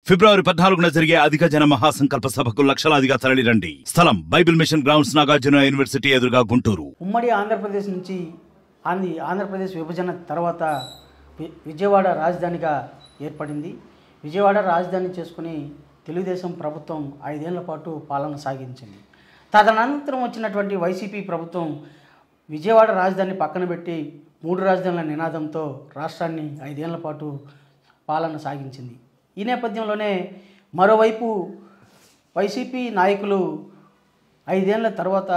ఫిబ్రవరి 14న జరిగే అధిక జన మహాసంకల్ప సభకు లక్షలాదిగా తరలిరండి. స్థలం Bible mission grounds, Nagarjuna university ఎదురుగా, గుంటూరు. ఉమ్మడి ఆంధ్రప్రదేశ్ నుంచి ఆంధ్రప్రదేశ్ విభజన తర్వాత విజయవాడ రాజధానిగా ఏర్పడింది. విజయవాడ రాజధాని చేసుకుని తెలుగుదేశం ప్రభుత్వం 5 ఏళ్ల పాటు పాలన సాగించింది. తదనంతరం వచ్చినటువంటి వైసీపీ ప్రభుత్వం విజయవాడ రాజధాని పక్కన పెట్టి 3 రాజధానుల నినాదంతో రాష్ట్రాన్ని 5 ఏళ్ల పాటు పాలన సాగించింది. ఈ నేపథ్యంలోనే మరోవైపు వైసీపీ నాయకులు 5 ఏళ్ల తర్వాత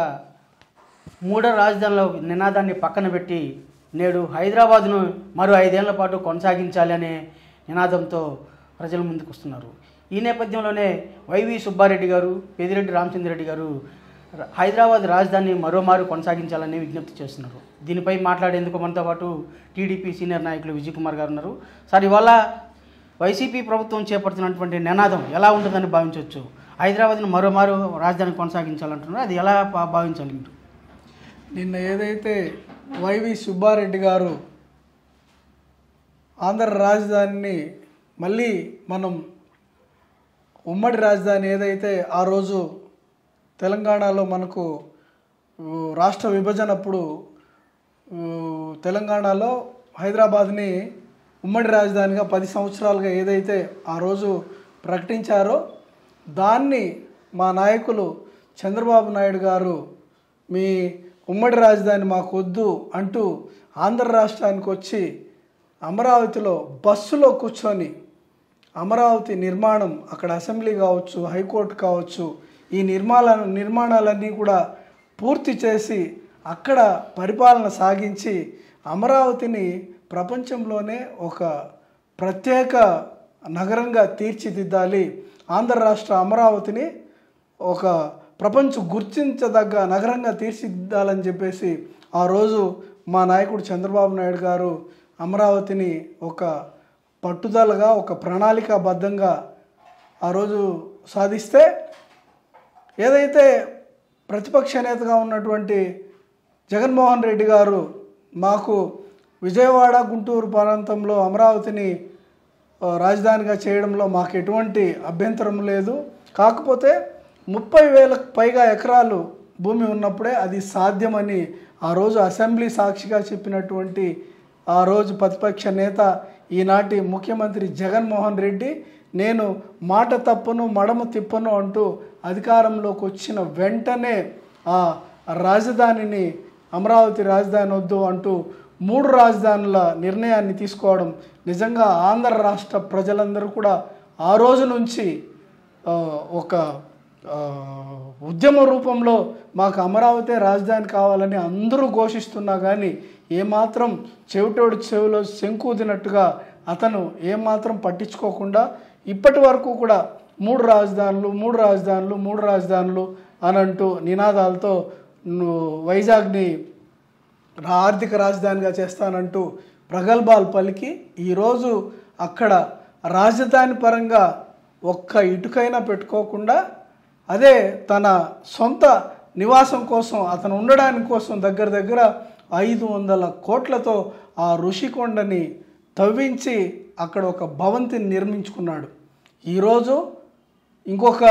3 రాజధానుల నినాదాన్ని పక్కన పెట్టి నేడు హైదరాబాదును మరో 5 ఏళ్ల పాటు కొనసాగించాలి అనే నినాదంతో ప్రజల ముందుకు వస్తున్నారు. ఈ నేపథ్యంలోనే వైవి సుబ్బారెడ్డి గారు, పెద్దిరెడ్డి రామచంద్రరెడ్డి గారు హైదరాబాద్ రాజధాని మరోమారు కొనసాగించాలని విజ్ఞప్తి చేస్తున్నారు. దీనిపై మాట్లాడేందుకు మనతో పాటు టీడీపీ సీనియర్ నాయకులు విజయ్ కుమార్ గారు ఉన్నారు. సార్, ఇవాళ వైసీపీ ప్రభుత్వం చేపడుతున్నటువంటి నినాదం ఎలా ఉంటుందని భావించవచ్చు? హైదరాబాద్ను మరోమారు రాజధాని కొనసాగించాలంటున్నారు, అది ఎలా భావించాలి మీరు? నిన్న ఏదైతే వైవి సుబ్బారెడ్డి గారు ఆంధ్ర రాజధానిని మళ్ళీ మనం ఉమ్మడి రాజధాని ఏదైతే ఆ రోజు తెలంగాణలో మనకు రాష్ట్ర విభజనప్పుడు తెలంగాణలో హైదరాబాద్ని ఉమ్మడి రాజధానిగా 10 సంవత్సరాలుగా ఏదైతే ఆ రోజు ప్రకటించారో దాన్ని మా నాయకులు చంద్రబాబు నాయుడు గారు మీ ఉమ్మడి రాజధాని మాకు వద్దు అంటూ ఆంధ్ర రాష్ట్రానికి వచ్చి అమరావతిలో బస్సులో కూర్చొని అమరావతి నిర్మాణం, అక్కడ అసెంబ్లీ కావచ్చు, హైకోర్టు కావచ్చు, ఈ నిర్మాణాలన్నీ కూడా పూర్తి చేసి అక్కడ పరిపాలన సాగించి అమరావతిని ప్రపంచంలోనే ఒక ప్రత్యేక నగరంగా తీర్చిదిద్దాలి, ఆంధ్ర రాష్ట్ర అమరావతిని ఒక ప్రపంచం గుర్తించదగ్గ నగరంగా తీర్చిదిద్దాలని చెప్పేసి ఆ రోజు మా నాయకుడు చంద్రబాబు నాయుడు గారు అమరావతిని ఒక పట్టుదలగా, ఒక ప్రణాళికాబద్ధంగా ఆ రోజు సాధిస్తే, ఏదైతే ప్రతిపక్ష నేతగా ఉన్నటువంటి జగన్మోహన్ రెడ్డి గారు మాకు విజయవాడ, గుంటూరు ప్రాంతంలో అమరావతిని రాజధానిగా చేయడంలో మాకు ఎటువంటి అభ్యంతరం లేదు, కాకపోతే 30,000కు పైగా ఎకరాలు భూమి ఉన్నప్పుడే అది సాధ్యమని ఆ రోజు అసెంబ్లీ సాక్షిగా చెప్పినటువంటి ఆ రోజు ప్రతిపక్ష నేత, ఈనాటి ముఖ్యమంత్రి జగన్మోహన్ రెడ్డి, నేను మాట తప్పను మడమ తిప్పను అంటూ అధికారంలోకి వచ్చిన వెంటనే ఆ రాజధానిని అమరావతి రాజధాని వద్దు అంటూ 3 రాజధానుల నిర్ణయాన్ని తీసుకోవడం నిజంగా ఆంధ్ర రాష్ట్ర ప్రజలందరూ కూడా ఆ రోజు నుంచి ఒక ఉద్యమ రూపంలో మాకు అమరావతి రాజధాని కావాలని అందరూ ఘోషిస్తున్నా కానీ ఏమాత్రం చెవిటోడు చెవిలో శంకుదినట్టుగా అతను ఏమాత్రం పట్టించుకోకుండా ఇప్పటి వరకు కూడా 3 రాజధానులు అని అంటూ నినాదాలతో వైజాగ్ని ఆర్థిక రాజధానిగా చేస్తానంటూ ప్రగల్భాలు పలికి ఈరోజు అక్కడ రాజధాని పరంగా ఒక్క ఇటుకైనా పెట్టుకోకుండా అదే తన సొంత నివాసం కోసం, అతను ఉండడానికి కోసం దగ్గర 500 కోట్లతో ఆ ఋషికొండని తవ్వించి అక్కడ ఒక భవంతిని నిర్మించుకున్నాడు. ఈరోజు ఇంకొక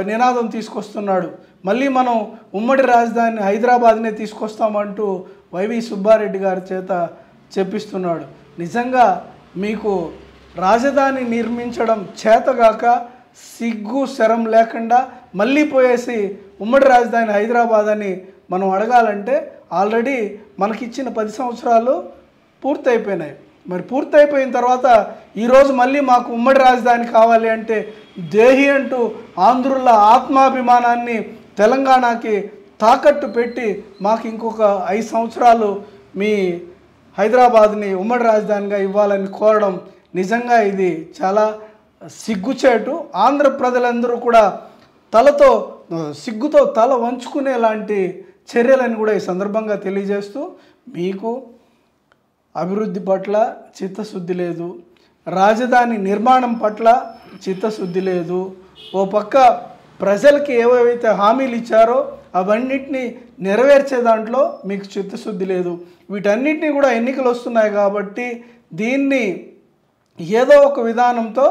నినాదం తీసుకొస్తున్నాడు, మళ్ళీ మనం ఉమ్మడి రాజధాని హైదరాబాద్నే తీసుకొస్తామంటూ వైవి సుబ్బారెడ్డి గారి చేత చెప్పిస్తున్నాడు. నిజంగా మీకు రాజధాని నిర్మించడం చేతగాక సిగ్గు శరం లేకుండా మళ్ళీ పోయేసి ఉమ్మడి రాజధాని హైదరాబాద్ అని మనం అడగాలంటే ఆల్రెడీ మనకిచ్చిన 10 సంవత్సరాలు పూర్తయిపోయినాయి. మరి పూర్తయిపోయిన తర్వాత ఈరోజు మళ్ళీ మాకు ఉమ్మడి రాజధాని కావాలి అంటే దేహి అంటూ ఆంధ్రుల ఆత్మాభిమానాన్ని తెలంగాణకి తాకట్టు పెట్టి మాకు ఇంకొక 5 సంవత్సరాలు మీ హైదరాబాద్ని ఉమ్మడి రాజధానిగా ఇవ్వాలని కోరడం నిజంగా ఇది చాలా సిగ్గుచేటు. ఆంధ్ర ప్రజలందరూ కూడా సిగ్గుతో తల వంచుకునేలాంటి చర్యలను కూడా ఈ సందర్భంగా తెలియజేస్తూ, మీకు అభివృద్ధి పట్ల చిత్తశుద్ధి లేదు, రాజధాని నిర్మాణం పట్ల చిత్తశుద్ధి లేదు, ఓ పక్క ప్రజలకి ఏవైతే హామీలు ఇచ్చారో అవన్నిటినీ నెరవేర్చే దాంట్లో మీకు చిత్తశుద్ధి లేదు. వీటన్నిటినీ కూడా ఎన్నికలు వస్తున్నాయి కాబట్టి దీన్ని ఏదో ఒక విధానంతో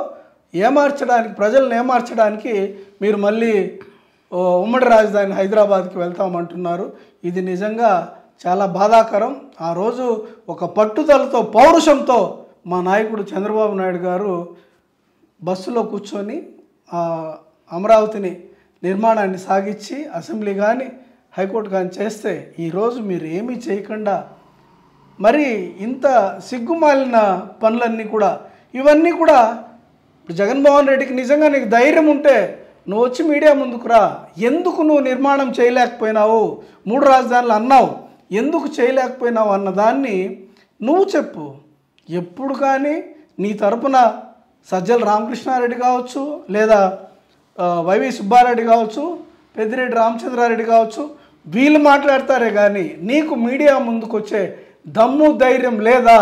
ఏమార్చడానికి, ప్రజలను ఏమార్చడానికి మీరు మళ్ళీ ఉమ్మడి రాజధాని హైదరాబాద్కి వెళ్తామంటున్నారు. ఇది నిజంగా చాలా బాధాకరం. ఆ రోజు ఒక పట్టుదలతో, పౌరుషంతో మా నాయకుడు చంద్రబాబు నాయుడు గారు బస్సులో కూర్చొని అమరావతిని నిర్మాణాన్ని సాగించి అసెంబ్లీ కానీ హైకోర్టు కానీ చేస్తే ఈరోజు మీరు ఏమీ చేయకుండా మరి ఇంత సిగ్గుమాలిన పనులన్నీ కూడా, ఇవన్నీ కూడా ఇప్పుడు జగన్మోహన్ రెడ్డికి నిజంగా నీకు ధైర్యం ఉంటే నువ్వు వచ్చి మీడియా ముందుకు రా. ఎందుకు నువ్వు నిర్మాణం చేయలేకపోయినావు, 3 రాజధానులు అన్నావు, ఎందుకు చేయలేకపోయినావు అన్న దాన్ని నువ్వు చెప్పు. ఎప్పుడు కానీ నీ తరపున సజ్జల రామకృష్ణారెడ్డి కావచ్చు, లేదా వైవి సుబ్బారెడ్డి కావచ్చు, పెద్దిరెడ్డి రామచంద్రారెడ్డి కావచ్చు, వీళ్ళు మాట్లాడతారే కానీ నీకు మీడియా ముందుకు వచ్చే దమ్ము ధైర్యం లేదా?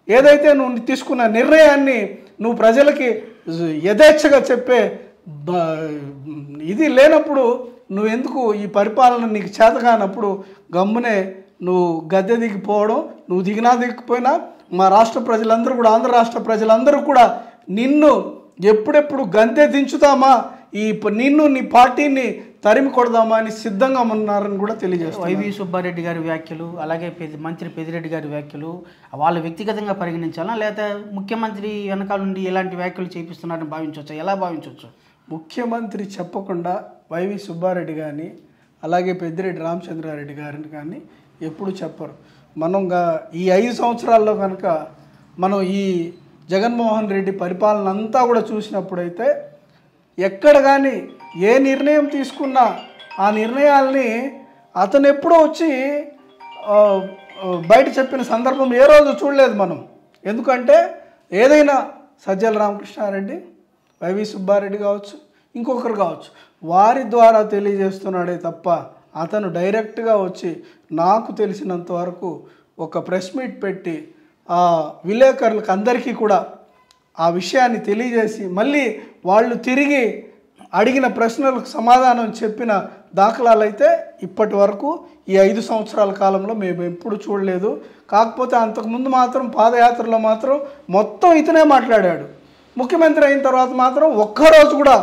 ఏదైతే నువ్వు తీసుకున్న నిర్ణయాన్ని నువ్వు ప్రజలకి యథేచ్ఛగా చెప్పే ఇది లేనప్పుడు నువ్వెందుకు ఈ పరిపాలన నీకు చేతకానప్పుడు గమ్మునే నువ్వు గద్దె దిగిపోవడం? నువ్వు దిగినా దిగిపోయినా మా రాష్ట్ర ప్రజలందరూ కూడా, ఆంధ్ర రాష్ట్ర ప్రజలందరూ కూడా నిన్ను ఎప్పుడెప్పుడు గద్దె దించుతామా, నిన్ను నీ పార్టీని తరిమి కొడదామా అని సిద్ధంగా ఉన్నారని కూడా తెలియజేస్తారు. వైవి సుబ్బారెడ్డి గారి వ్యాఖ్యలు, అలాగే మంత్రి పెద్దిరెడ్డి గారి వ్యాఖ్యలు వాళ్ళు వ్యక్తిగతంగా పరిగణించాలా, లేదా ముఖ్యమంత్రి వెనకాల నుండి ఎలాంటి వ్యాఖ్యలు చేపిస్తున్నారని భావించవచ్చా? ఎలా భావించవచ్చు? ముఖ్యమంత్రి చెప్పకుండా వైవి సుబ్బారెడ్డి కానీ అలాగే పెద్దిరెడ్డి రామచంద్రారెడ్డి గారిని కానీ ఎప్పుడు చెప్పరు. మనం ఈ 5 సంవత్సరాల్లో కనుక మనం ఈ జగన్మోహన్ రెడ్డి పరిపాలన అంతా కూడా చూసినప్పుడైతే ఎక్కడ కానీ ఏ నిర్ణయం తీసుకున్నా ఆ నిర్ణయాల్ని అతను ఎప్పుడో వచ్చి బయట చెప్పిన సందర్భం ఏ రోజు చూడలేదు మనం. ఎందుకంటే ఏదైనా సజ్జల రామకృష్ణారెడ్డి, వైవి సుబ్బారెడ్డి కావచ్చు, ఇంకొకరు కావచ్చు, వారి ద్వారా తెలియజేస్తున్నాడే తప్ప అతను డైరెక్ట్గా వచ్చి నాకు తెలిసినంత వరకు ఒక ప్రెస్ మీట్ పెట్టి ఆ విలేకరులకు అందరికీ కూడా ఆ విషయాన్ని తెలియజేసి మళ్ళీ వాళ్ళు తిరిగి అడిగిన ప్రశ్నలకు సమాధానం చెప్పిన దాఖలాలు అయితే ఇప్పటి వరకు ఈ 5 సంవత్సరాల కాలంలో మేము ఎప్పుడు చూడలేదు. కాకపోతే అంతకుముందు మాత్రం పాదయాత్రలో మాత్రం మొత్తం ఇతనే మాట్లాడాడు. ముఖ్యమంత్రి అయిన తర్వాత మాత్రం ఒక్కరోజు కూడా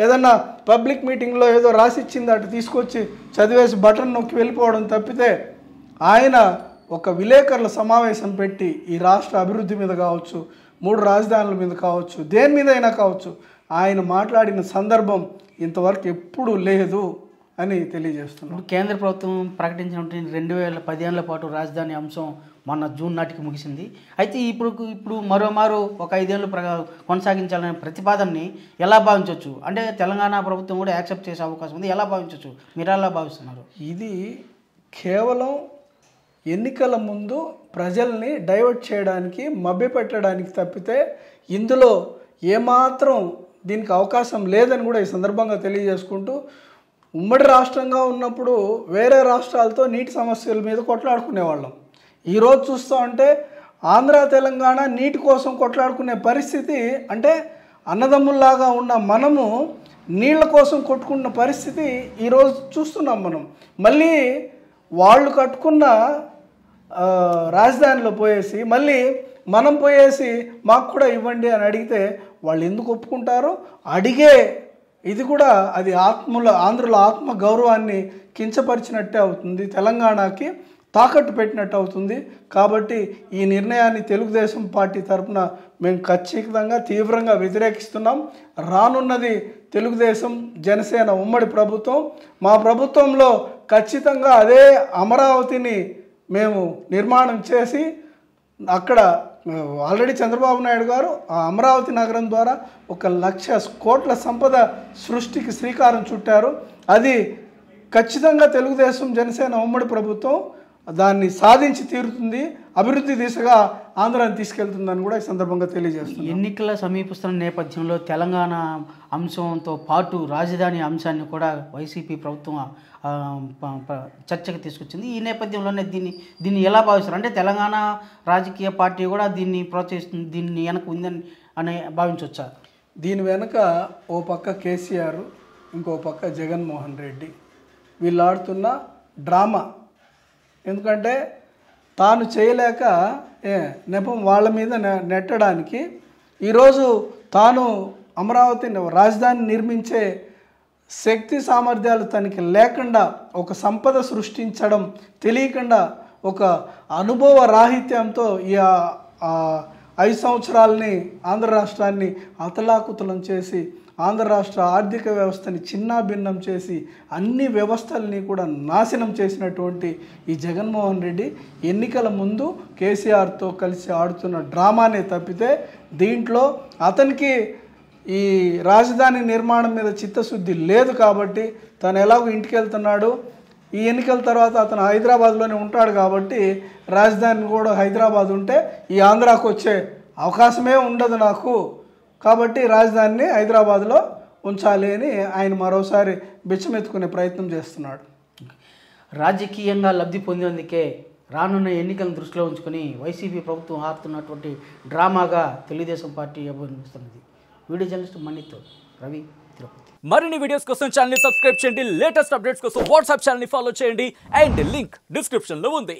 ఏదన్నా పబ్లిక్ మీటింగ్లో ఏదో రాసిచ్చింది అటు తీసుకొచ్చి చదివేసి బటన్ నొక్కి వెళ్ళిపోవడం తప్పితే ఆయన ఒక విలేకరుల సమావేశం పెట్టి ఈ రాష్ట్ర అభివృద్ధి మీద కావచ్చు, 3 రాజధానుల మీద కావచ్చు, దేని మీద అయినా కావచ్చు ఆయన మాట్లాడిన సందర్భం ఇంతవరకు ఎప్పుడూ లేదు అని తెలియజేస్తున్నాం. కేంద్ర ప్రభుత్వం ప్రకటించినటువంటి 2015 పాటు రాజధాని అంశం మొన్న జూన్ నాటికి ముగిసింది. అయితే ఇప్పుడు మరోమారు ఒక 5 ఏళ్ళు కొనసాగించాలనే ప్రతిపాదనని ఎలా భావించవచ్చు? అంటే తెలంగాణ ప్రభుత్వం కూడా యాక్సెప్ట్ చేసే అవకాశం ఉంది, ఎలా భావించవచ్చు? మీరు ఎలా భావిస్తున్నారు? ఇది కేవలం ఎన్నికల ముందు ప్రజల్ని డైవర్ట్ చేయడానికి, మభ్యపెట్టడానికి తప్పితే ఇందులో ఏమాత్రం దీనికి అవకాశం లేదని కూడా ఈ సందర్భంగా తెలియజేసుకుంటూ, ఉమ్మడి రాష్ట్రంగా ఉన్నప్పుడు వేరే రాష్ట్రాలతో నీటి సమస్యల మీద కొట్లాడుకునేవాళ్ళం. ఈరోజు చూస్తూ ఉంటే ఆంధ్ర తెలంగాణ నీటి కోసం కొట్లాడుకునే పరిస్థితి, అంటే అన్నదమ్ముల్లాగా ఉన్న మనము నీళ్ళ కోసం కొట్టుకున్న పరిస్థితి ఈరోజు చూస్తున్నాం మనం. మళ్ళీ వాళ్ళు కట్టుకున్న రాజధానిలో పోయేసి మళ్ళీ మనం పోయేసి మాకు కూడా ఇవ్వండి అని అడిగితే వాళ్ళు ఎందుకు ఒప్పుకుంటారు? అడిగే ఇది కూడా అది ఆంధ్రుల ఆత్మ గౌరవాన్ని కించపరిచినట్టే అవుతుంది, తెలంగాణకి తాకట్టు పెట్టినట్టు అవుతుంది. కాబట్టి ఈ నిర్ణయాన్ని తెలుగుదేశం పార్టీ తరఫున మేము ఖచ్చితంగా తీవ్రంగా వ్యతిరేకిస్తున్నాం. రానున్నది తెలుగుదేశం జనసేన ఉమ్మడి ప్రభుత్వం. మా ప్రభుత్వంలో ఖచ్చితంగా అదే అమరావతిని మేము నిర్మాణం చేసి అక్కడ ఆల్రెడీ చంద్రబాబు నాయుడు గారు ఆ అమరావతి నగరం ద్వారా 1,00,000 కోట్ల సంపద సృష్టికి శ్రీకారం చుట్టారు. అది ఖచ్చితంగా తెలుగుదేశం జనసేన ఉమ్మడి ప్రభుత్వం దాన్ని సాధించి తీరుతుంది, అభివృద్ధి దిశగా ఆంధ్రాని తీసుకెళ్తుందని కూడా ఈ సందర్భంగా తెలియజేస్తుంది. ఎన్నికల సమీపిస్తున్న నేపథ్యంలో తెలంగాణ అంశంతో పాటు రాజధాని అంశాన్ని కూడా వైసీపీ ప్రభుత్వం చర్చకు తీసుకొచ్చింది. ఈ నేపథ్యంలోనే దీన్ని ఎలా భావిస్తారు? అంటే తెలంగాణ రాజకీయ పార్టీ కూడా దీన్ని ప్రోత్సహిస్తుంది, దీన్ని వెనక ఉందని అని భావించవచ్చా? దీని వెనక ఓ పక్క కేసీఆర్, ఇంకో పక్క జగన్మోహన్ రెడ్డి వీళ్ళు ఆడుతున్న డ్రామా. ఎందుకంటే తాను చేయలేక నెపం వాళ్ళ మీద నెట్టడానికి ఈరోజు తాను అమరావతిని రాజధాని నిర్మించే శక్తి సామర్థ్యాలు తనకి లేకుండా ఒక సంపద సృష్టించడం తెలియకుండా ఒక అనుభవ రాహిత్యంతో ఈ 5 సంవత్సరాలని ఆంధ్ర రాష్ట్రాన్ని అతలాకుతలం చేసి ఆంధ్ర రాష్ట్ర ఆర్థిక వ్యవస్థని చిన్నాభిన్నం చేసి అన్ని వ్యవస్థల్ని కూడా నాశనం చేసినటువంటి ఈ జగన్మోహన్ రెడ్డి ఎన్నికల ముందు కేసీఆర్తో కలిసి ఆడుతున్న డ్రామానే తప్పితే దీంట్లో అతనికి ఈ రాజధాని నిర్మాణం మీద చిత్తశుద్ధి లేదు కాబట్టి తను ఎలాగో ఇంటికి వెళ్తున్నాడు. ఈ ఎన్నికల తర్వాత అతను హైదరాబాద్లోనే ఉంటాడు కాబట్టి రాజధాని కూడా హైదరాబాద్ ఉంటే ఈ ఆంధ్రాకు వచ్చే అవకాశమే ఉండదు నాకు, కాబట్టి రాజధానిని హైదరాబాద్లో ఉంచాలి అని ఆయన మరోసారి బిచ్చమెత్తుకునే ప్రయత్నం చేస్తున్నాడు. రాజకీయంగా లబ్ధి పొందేందుకే రానున్న ఎన్నికలను దృష్టిలో ఉంచుకొని వైసీపీ ప్రభుత్వం ఆడుతున్నటువంటి డ్రామాగా తెలుగుదేశం పార్టీ అభివర్ణిస్తున్నది. వీడియో జర్నలిస్ట్ మణితో రవి, తిరుపతి. మరిన్ని వీడియోస్ కోసం ఛానల్ ని సబ్స్క్రైబ్ చేయండి. లేటెస్ట్ అప్డేట్స్ కోసం వాట్సాప్ ఛానల్ ని ఫాలో చేయండి. అండ్ లింక్ డిస్క్రిప్షన్ లో ఉంది.